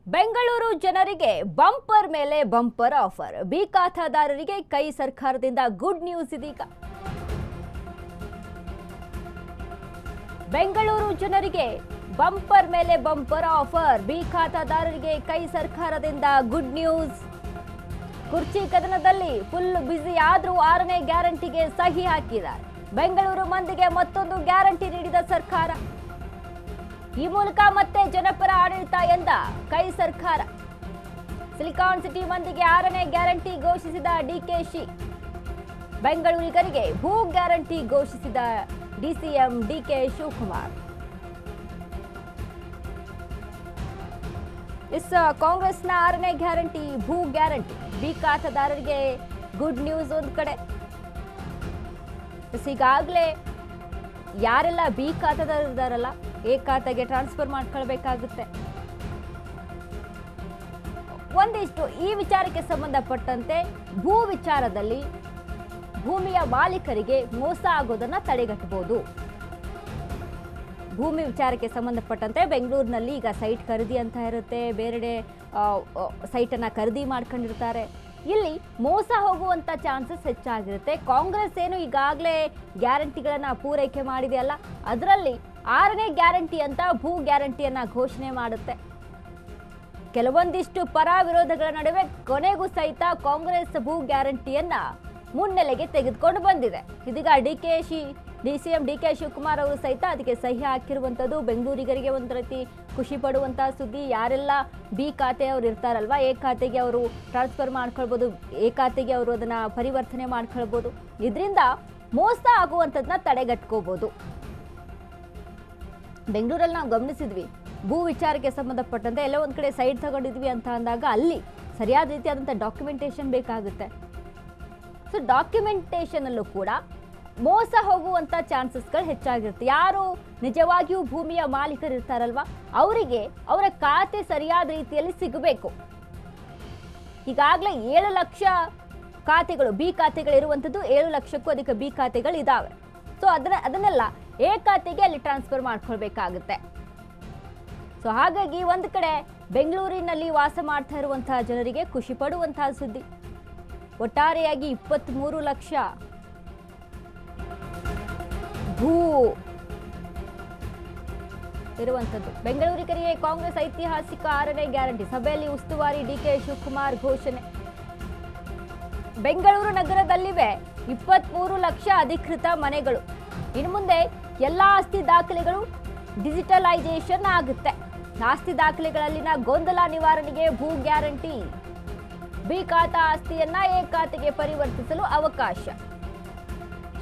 ಬೆಂಗಳೂರು ಜನರಿಗೆ ಬಂಪರ್ ಮೇಲೆ bumper offer. B ಖಾತಾದಾರರಿಗೆ ಕೈ ಸರ್ಕಾರದಿಂದ ಗುಡ್ ನ್ಯೂಸ್ ಇದೀಗ. ಬೆಂಗಳೂರು ಜನರಿಗೆ ಬಂಪರ್ ಮೇಲೆ ಬಂಪರ್ ಆಫರ್. ಬಿ ಖಾತಾದಾರರಿಗೆ ಕೈ ಸರ್ಕಾರದಿಂದ ಗುಡ್ ನ್ಯೂಸ್. ಕುರ್ಚಿ ಕದನದಲ್ಲಿ ಫುಲ್ ಬ್ಯುಸಿ ಆದ್ರೂ 6ನೇ ಗ್ಯಾರಂಟಿಗೆ ಸಹಿ ಹಾಕಿದ್ದಾರೆ. ಬೆಂಗಳೂರು ಮಂದಿಗೆ ಮತ್ತೊಂದು ಗ್ಯಾರಂಟಿ ನೀಡಿದ ಸರ್ಕಾರ. ಈ ಮೂಲಕ ಮತ್ತೆ ಜನಪರ ಆಡಳಿತ ಎಂದ ಕೈ ಸರ್ಕಾರ. ಸಿಲಿಕಾನ್ ಸಿಟಿ ಮಂದಿಗೆ 6ನೇ ಗ್ಯಾರಂಟಿ ಘೋಷಿಸಿದ ಡಿಕೆಶಿ. ಬೆಂಗಳೂರಿಗರಿಗೆ ಭೂ ಗ್ಯಾರಂಟಿ ಘೋಷಿಸಿದ ಡಿಸಿಎಂ ಡಿಕೆ ಶಿವಕುಮಾರ್. ಕಾಂಗ್ರೆಸ್ನ 6ನೇ ಗ್ಯಾರಂಟಿ ಭೂ ಗ್ಯಾರಂಟಿ. ಬಿ ಖಾತಾದಾರರಿಗೆ ಗುಡ್ ನ್ಯೂಸ್ ಒಂದು ಕಡೆ. ಈಗಾಗಲೇ ಯಾರೆಲ್ಲ ಬಿ ಖಾತಾದಾರರಲ್ಲ ಎ ಖಾತೆಗೆ ಟ್ರಾನ್ಸ್ಫರ್ ಮಾಡ್ಕೊಳ್ಬೇಕಾಗುತ್ತೆ. ಒಂದಿಷ್ಟು ಈ ವಿಚಾರಕ್ಕೆ ಸಂಬಂಧಪಟ್ಟಂತೆ ಭೂ ವಿಚಾರದಲ್ಲಿ ಭೂಮಿಯ ಮಾಲೀಕರಿಗೆ ಮೋಸ ಆಗೋದನ್ನ ತಡೆಗಟ್ಟಬಹುದು. ಭೂಮಿ ವಿಚಾರಕ್ಕೆ ಸಂಬಂಧಪಟ್ಟಂತೆ ಬೆಂಗಳೂರಿನಲ್ಲಿ ಈಗ ಸೈಟ್ ಖರೀದಿ ಅಂತ ಇರುತ್ತೆ, ಬೇರೆಡೆ ಸೈಟನ್ನು ಖರೀದಿ ಮಾಡ್ಕೊಂಡಿರ್ತಾರೆ. ಇಲ್ಲಿ ಮೋಸ ಹೋಗುವಂತ ಚಾನ್ಸಸ್ ಹೆಚ್ಚಾಗಿರುತ್ತೆ. ಕಾಂಗ್ರೆಸ್ ಏನು ಈಗಾಗಲೇ ಗ್ಯಾರಂಟಿಗಳನ್ನ ಪೂರೈಕೆ ಮಾಡಿದೆಯಲ್ಲ, ಅದರಲ್ಲಿ 6ನೇ ಗ್ಯಾರಂಟಿ ಅಂತ ಭೂ ಗ್ಯಾರಂಟಿಯನ್ನ ಘೋಷಣೆ ಮಾಡುತ್ತೆ. ಕೆಲವೊಂದಿಷ್ಟು ಪರ ವಿರೋಧಗಳ ನಡುವೆ ಕೊನೆಗೂ ಸಹಿತ ಕಾಂಗ್ರೆಸ್ ಭೂ ಗ್ಯಾರಂಟಿಯನ್ನ ಮುನ್ನೆಲೆಗೆ ತೆಗೆದುಕೊಂಡು ಬಂದಿದೆ. ಇದೀಗ ಡಿಸಿಎಂ ಡಿಕೆ ಶಿವಕುಮಾರ್ ಅವರು ಸಹಿತ ಅದಕ್ಕೆ ಸಹಿ ಹಾಕಿರುವಂಥದ್ದು ಬೆಂಗಳೂರಿಗರಿಗೆ ಒಂದು ರೀತಿ ಖುಷಿ ಪಡುವಂತಹ ಸುದ್ದಿ. ಯಾರೆಲ್ಲ ಬಿ ಖಾತೆಯವರು ಇರ್ತಾರಲ್ವಾ, ಎ ಖಾತೆಗೆ ಅವರು ಟ್ರಾನ್ಸ್ಫರ್ ಮಾಡ್ಕೊಳ್ಬೋದು, ಎ ಖಾತೆಗೆ ಅವರು ಅದನ್ನ ಪರಿವರ್ತನೆ ಮಾಡ್ಕೊಳ್ಬೋದು. ಇದರಿಂದ ಮೋಸ ಆಗುವಂಥದ್ದನ್ನ ತಡೆಗಟ್ಕೋಬಹುದು. ಬೆಂಗಳೂರಲ್ಲಿ ನಾವು ಗಮನಿಸಿದ್ವಿ, ಭೂ ವಿಚಾರಕ್ಕೆ ಸಂಬಂಧಪಟ್ಟಂತೆ ಎಲ್ಲ ಒಂದ್ ಕಡೆ ಸೈಟ್ ತಗೊಂಡಿದ್ವಿ ಅಂತ ಅಂದಾಗ ಅಲ್ಲಿ ಸರಿಯಾದ ರೀತಿಯಾದಂಥ ಡಾಕ್ಯುಮೆಂಟೇಶನ್ ಬೇಕಾಗುತ್ತೆ. ಸೊ ಡಾಕ್ಯುಮೆಂಟೇಶನ್ ಅಲ್ಲೂ ಕೂಡ ಮೋಸ ಹೋಗುವಂತ ಚಾನ್ಸಸ್ಗಳು ಹೆಚ್ಚಾಗಿರುತ್ತೆ. ಯಾರು ನಿಜವಾಗಿಯೂ ಭೂಮಿಯ ಮಾಲೀಕರು ಇರ್ತಾರಲ್ವಾ, ಅವರಿಗೆ ಅವರ ಖಾತೆ ಸರಿಯಾದ ರೀತಿಯಲ್ಲಿ ಸಿಗಬೇಕು. ಈಗಾಗಲೇ 7 ಲಕ್ಷ ಖಾತೆಗಳು ಬಿ ಖಾತೆಗಳು ಇರುವಂಥದ್ದು, 7 ಲಕ್ಷಕ್ಕೂ ಅಧಿಕ ಬಿ ಖಾತೆಗಳು ಇದಾವೆ. ಸೊ ಅದನ್ನೆಲ್ಲ ಎ ಖಾತೆಗೆ ಅಲ್ಲಿ ಟ್ರಾನ್ಸ್ಫರ್ ಮಾಡ್ಕೊಳ್ಬೇಕಾಗುತ್ತೆ. ಸೊ ಹಾಗಾಗಿ ಒಂದು ಕಡೆ ಬೆಂಗಳೂರಿನಲ್ಲಿ ವಾಸ ಮಾಡ್ತಾ ಇರುವಂತಹ ಜನರಿಗೆ ಖುಷಿ ಪಡುವಂತಹ ಸುದ್ದಿ. ಒಟ್ಟಾರೆಯಾಗಿ 23 ಲಕ್ಷ ಭೂ ಇರುವಂಥದ್ದು. ಬೆಂಗಳೂರಿಗರಿಗೆ ಕಾಂಗ್ರೆಸ್ ಐತಿಹಾಸಿಕ 6ನೇ ಗ್ಯಾರಂಟಿ. ಸಭೆಯಲ್ಲಿ ಉಸ್ತುವಾರಿ ಡಿಕೆ ಶಿವಕುಮಾರ್ ಘೋಷಣೆ. ಬೆಂಗಳೂರು ನಗರದಲ್ಲಿವೆ 23 ಲಕ್ಷ ಅಧಿಕೃತ ಮನೆಗಳು. ಇನ್ನು ಮುಂದೆ ಎಲ್ಲ ಆಸ್ತಿ ದಾಖಲೆಗಳು ಡಿಜಿಟಲೈಸೇಷನ್ ಆಗುತ್ತೆ. ಆಸ್ತಿ ದಾಖಲೆಗಳಲ್ಲಿನ ಗೊಂದಲ ನಿವಾರಣೆಗೆ ಭೂ ಗ್ಯಾರಂಟಿ. ಬಿ ಖಾತಾ ಆಸ್ತಿಯನ್ನ ಎ ಖಾತೆಗೆ ಪರಿವರ್ತಿಸಲು ಅವಕಾಶ.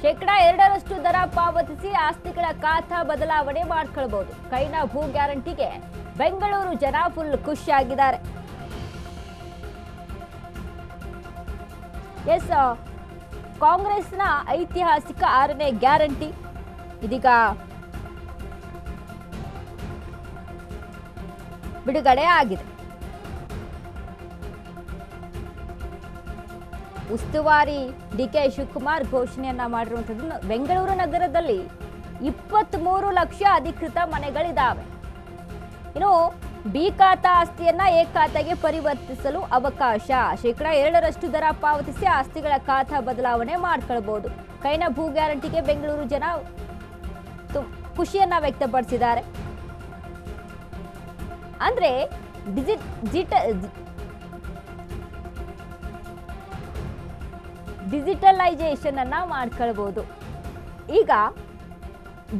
2% ದರ ಪಾವತಿಸಿ ಆಸ್ತಿಗಳ ಖಾತಾ ಬದಲಾವಣೆ ಮಾಡ್ಕೊಳ್ಬಹುದು. ಕೈನ ಭೂ ಗ್ಯಾರಂಟಿಗೆ ಬೆಂಗಳೂರು ಜನ ಫುಲ್ ಖುಷಿಯಾಗಿದ್ದಾರೆ. ಕಾಂಗ್ರೆಸ್ನ ಐತಿಹಾಸಿಕ 6ನೇ ಗ್ಯಾರಂಟಿ ಇದೀಗ ಬಿಡುಗಡೆ ಆಗಿದೆ. ಉಸ್ತುವಾರಿ ಡಿಕೆ ಶಿವಕುಮಾರ್ ಘೋಷಣೆಯನ್ನ ಮಾಡಿರುವಂಥದ್ದು. ಬೆಂಗಳೂರು ನಗರದಲ್ಲಿ 23 ಲಕ್ಷ ಅಧಿಕೃತ ಮನೆಗಳಿದಾವೆ. ಇನ್ನು ಬಿ ಖಾತಾ ಆಸ್ತಿಯನ್ನ ಎ ಖಾತೆಗೆ ಪರಿವರ್ತಿಸಲು ಅವಕಾಶ. 2% ದರ ಪಾವತಿಸಿ ಆಸ್ತಿಗಳ ಖಾತಾ ಬದಲಾವಣೆ ಮಾಡ್ಕೊಳ್ಬಹುದು. ಕೈನ ಭೂ ಗ್ಯಾರಂಟಿಗೆ ಬೆಂಗಳೂರು ಜನ ಖುಷಿಯನ್ನ ವ್ಯಕ್ತಪಡಿಸಿದ್ದಾರೆ. ಅಂದ್ರೆ ಡಿಜಿಟಲೈಸೇಷನ್ ಅನ್ನ ಮಾಡ್ಕೊಳ್ಬಹುದು. ಈಗ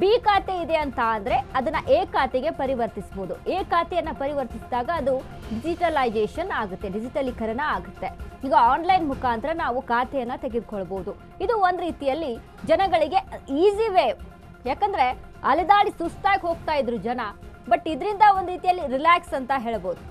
ಬಿ ಖಾತೆ ಇದೆ ಅಂತ ಅಂದ್ರೆ ಅದನ್ನ ಎ ಖಾತೆಗೆ ಪರಿವರ್ತಿಸಬಹುದು. ಎ ಖಾತೆಯನ್ನ ಪರಿವರ್ತಿಸಿದಾಗ ಅದು ಡಿಜಿಟಲೈಸೇಷನ್ ಆಗುತ್ತೆ, ಡಿಜಿಟಲೀಕರಣ ಆಗುತ್ತೆ. ಈಗ ಆನ್ಲೈನ್ ಮುಖಾಂತರ ನಾವು ಖಾತೆಯನ್ನ ತೆಗೆದುಕೊಳ್ಬಹುದು. ಇದು ಒಂದ್ ರೀತಿಯಲ್ಲಿ ಜನಗಳಿಗೆ ಈಸಿ ವೇ. ಯಾಕಂದ್ರೆ ಅಲೆದಾಡಿ ಸುಸ್ತಾಗಿ ಹೋಗ್ತಾ ಇದ್ರು ಜನ, ಬಟ್ ಇದರಿಂದ ಒಂದ್ ರೀತಿಯಲ್ಲಿ ರಿಲ್ಯಾಕ್ಸ್ ಅಂತ ಹೇಳ್ಬೋದು.